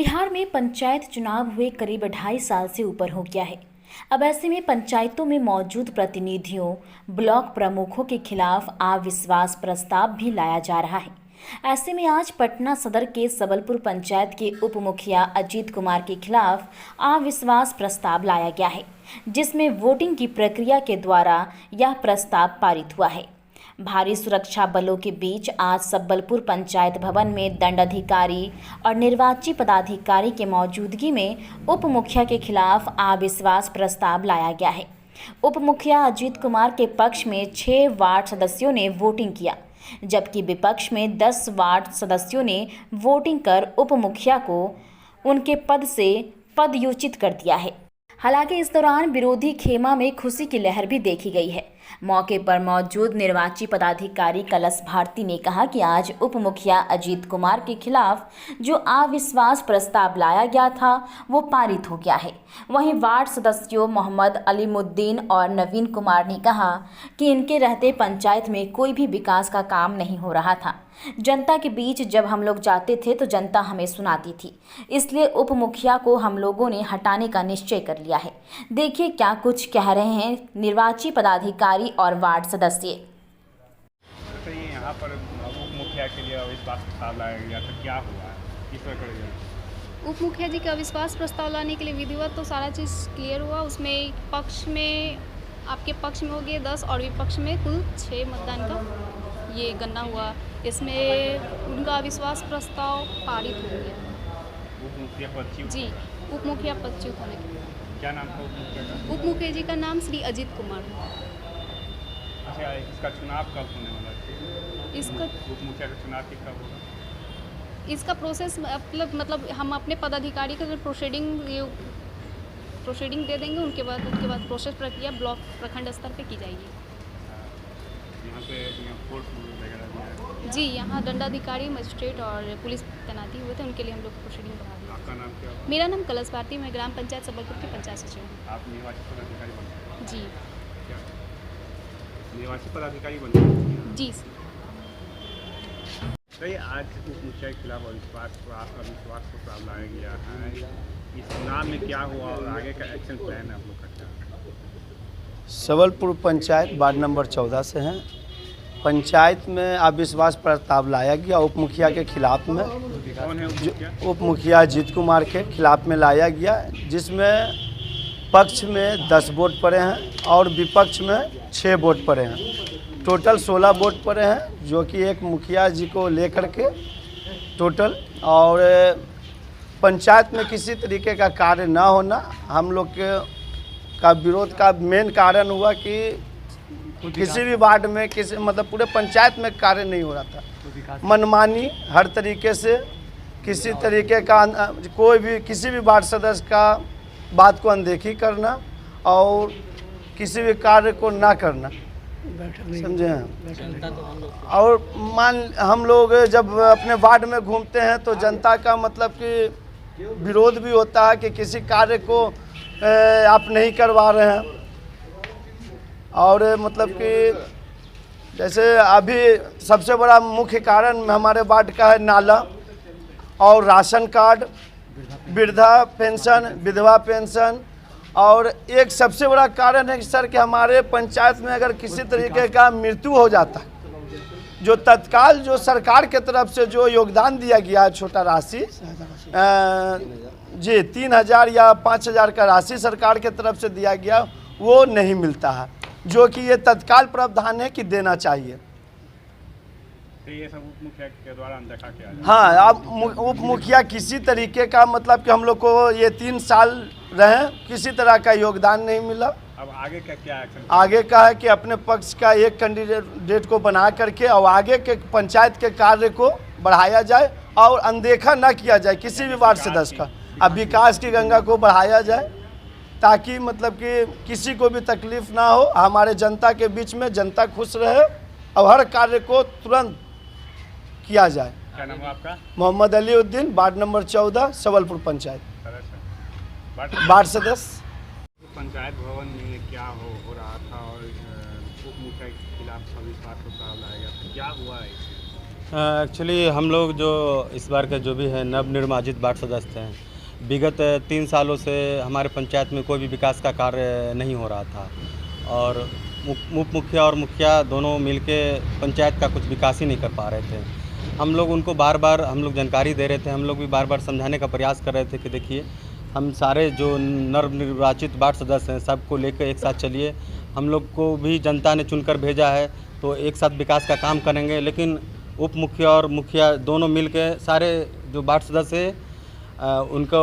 बिहार में पंचायत चुनाव हुए करीब 2.5 साल से ऊपर हो गया है। अब ऐसे में पंचायतों में मौजूद प्रतिनिधियों, ब्लॉक प्रमुखों के खिलाफ अविश्वास प्रस्ताव भी लाया जा रहा है। ऐसे में आज पटना सदर के सबलपुर पंचायत के उप मुखिया अजीत कुमार के खिलाफ अविश्वास प्रस्ताव लाया गया है, जिसमें वोटिंग की प्रक्रिया के द्वारा यह प्रस्ताव पारित हुआ है। भारी सुरक्षा बलों के बीच आज सबलपुर पंचायत भवन में दंडाधिकारी और निर्वाची पदाधिकारी के मौजूदगी में उप मुखिया के खिलाफ अविश्वास प्रस्ताव लाया गया है। उप मुखिया अजीत कुमार के पक्ष में 6 वार्ड सदस्यों ने वोटिंग किया, जबकि विपक्ष में 10 वार्ड सदस्यों ने वोटिंग कर उप मुखिया को उनके पद से पदच्युत कर दिया है। हालांकि इस दौरान विरोधी खेमा में खुशी की लहर भी देखी गई है। मौके पर मौजूद निर्वाची पदाधिकारी कलश भारती ने कहा कि आज उप मुखिया अजीत कुमार के खिलाफ जो अविश्वास प्रस्ताव लाया गया था वो पारित हो गया है। वहीं वार्ड सदस्यों मोहम्मद अलीमुद्दीन और नवीन कुमार ने कहा कि इनके रहते पंचायत में कोई भी विकास का काम नहीं हो रहा था। जनता के बीच जब हम लोग जाते थे तो जनता हमें सुनाती थी, इसलिए उप मुखिया को हम लोगों ने हटाने का निश्चय कर लिया है। देखिए क्या कुछ कह रहे हैं निर्वाची पदाधिकारी और वार्ड सदस्य। तो ये यहाँ पर उप मुखिया के लिए अविश्वास प्रस्ताव लाया गया तो क्या हुआ है, किस तरह करेगा? उप मुखिया जी का अविश्वास प्रस्ताव लाने के लिए विधिवत तो सारा चीज़ क्लियर हुआ। उसमें पक्ष में आपके पक्ष में हो गए 10 और विपक्ष में कुल 6 मतदान का ये गणना हुआ। इसमें उनका अविश्वास प्रस्ताव पारित हो गया। उप मुखिया पद जी, उप मुखिया पदच्युत होने के लिए। क्या नाम था उप मुखिया का? उप मुखिया जी का नाम श्री अजीत कुमार। अच्छा, इसका चुनाव कब होने वाला है? इसका उप मुखिया का चुनाव कब होगा? इसका प्रोसेस मतलब हम अपने पदाधिकारी को प्रोसीडिंग दे देंगे। उनके बाद प्रोसेस प्रक्रिया ब्लॉक प्रखंड स्तर पे की जाएगी। यहाँ पे फोर्स वगैरह भी है? जी, यहाँ दंडाधिकारी, मजिस्ट्रेट और पुलिस तैनाती हुए थे, उनके लिए हम लोग प्रोसीडिंग बढ़ा दी। आपका नाम क्या है? मेरा नाम कलश भारती, मैं ग्राम पंचायत सबलपुर की पंचायत सचिव हूँ। आप निर्वाचित पदाधिकारी बन गए? जी। क्या निर्वाचित पदाधिकारी बन गए? जी। तो आज उप मुखिया के खिलाफ अविश्वास प्रस्ताव लाया गया है। इस चुनाव में क्या हुआ और आगे का एक्शन प्लान है आप लोग का क्या? सबलपुर पंचायत वार्ड नंबर 14 से हैं। पंचायत में अविश्वास प्रस्ताव लाया गया उप मुखिया के खिलाफ में। कौन है उप मुखिया? उप मुखिया अजीत कुमार के खिलाफ में लाया गया, जिसमें पक्ष में 10 वोट पड़े हैं और विपक्ष में 6 वोट पड़े हैं। टोटल 16 वोट पड़े हैं, जो कि एक मुखिया जी को लेकर के टोटल। और पंचायत में किसी तरीके का कार्य ना होना हम लोग का विरोध का मेन कारण हुआ कि किसी भी वार्ड में पूरे पंचायत में कार्य नहीं हो रहा था। मनमानी हर तरीके से किसी तरीके का कोई भी किसी भी वार्ड सदस्य का बात को अनदेखी करना और किसी भी कार्य को ना करना, समझे हैं। और हम लोग जब अपने वार्ड में घूमते हैं तो जनता का मतलब कि विरोध भी होता है कि किसी कार्य को आप नहीं करवा रहे हैं। और मतलब कि जैसे अभी सबसे बड़ा मुख्य कारण हमारे वार्ड का है नाला और राशन कार्ड, वृद्धा पेंशन, विधवा पेंशन। और एक सबसे बड़ा कारण है कि सर कि हमारे पंचायत में अगर किसी तरीके का मृत्यु हो जाता है, जो तत्काल जो सरकार के तरफ से जो योगदान दिया गया है छोटा राशि जी 3000 या 5000 का राशि सरकार के तरफ से दिया गया, वो नहीं मिलता है, जो कि ये तत्काल प्रावधान है कि देना चाहिए। तो ये सब उप मुखिया के द्वारा अनदेखा किया जाए? हाँ, अब उप मुखिया किसी तरीके का मतलब कि हम लोग को ये 3 साल रहे, किसी तरह का योगदान नहीं मिला। अब आगे का क्या एक्शन? आगे का है कि अपने पक्ष का एक कैंडिडेट को बना करके और आगे के पंचायत के कार्य को बढ़ाया जाए और अनदेखा न किया जाए किसी भी वार्ड सदस्य का। अब विकास की गंगा को बढ़ाया जाए ताकि मतलब कि किसी को भी तकलीफ ना हो, हमारे जनता के बीच में जनता खुश रहे और हर कार्य को तुरंत किया जाए। क्या नाम है आपका? Mohammed Aliuddin, ward number 14, Sabalpur panchayat, ward सदस्य। पंचायत भवन में क्या हो रहा था और उप मुखिया के खिलाफ अविश्वास प्रस्ताव लाया गया, क्या हुआ है? एक्चुअली हम लोग जो इस बार के जो भी है नवनिर्वाचित वार्ड सदस्य हैं, विगत 3 सालों से हमारे पंचायत में कोई भी विकास का कार्य नहीं हो रहा था और उप मुखिया और मुखिया दोनों मिलके पंचायत का कुछ विकास ही नहीं कर पा रहे थे। हम लोग उनको बार बार हम लोग जानकारी दे रहे थे, हम लोग भी बार बार समझाने का प्रयास कर रहे थे कि देखिए हम सारे जो नवनिर्वाचित वार्ड सदस्य हैं सबको लेकर एक साथ चलिए, हम लोग को भी जनता ने चुनकर भेजा है तो एक साथ विकास का काम करेंगे। लेकिन उप मुखिया और मुखिया दोनों मिलकर सारे जो वार्ड सदस्य हैं उनको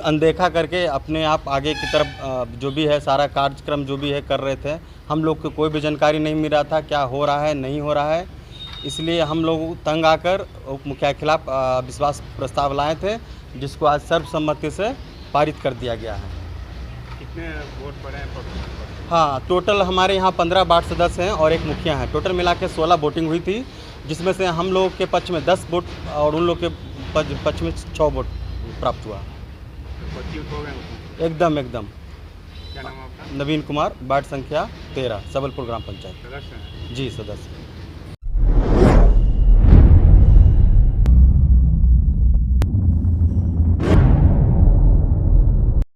अनदेखा करके अपने आप आगे की तरफ जो भी है सारा कार्यक्रम जो भी है कर रहे थे। हम लोग को कोई भी जानकारी नहीं मिल रहा था क्या हो रहा है नहीं हो रहा है, इसलिए हम लोग तंग आकर उप मुखिया के खिलाफ विश्वास प्रस्ताव लाए थे, जिसको आज सर्वसम्मति से पारित कर दिया गया है। कितने वोट पड़े हैं पक्ष में? हाँ, टोटल हमारे यहाँ 15 वार्ड सदस्य हैं और एक मुखिया हैं। टोटल मिला के 16 वोटिंग हुई थी, जिसमें से हम लोग के पक्ष में 10 वोट और उन लोग के पक्ष में 6 वोट प्राप्त हुआ। बच्चे हो गए उसमें? एकदम। क्या नाम है आपका? नवीन कुमार, वार्ड संख्या 13, सबलपुर ग्राम पंचायत। सदस्य हैं? जी, सदस्य।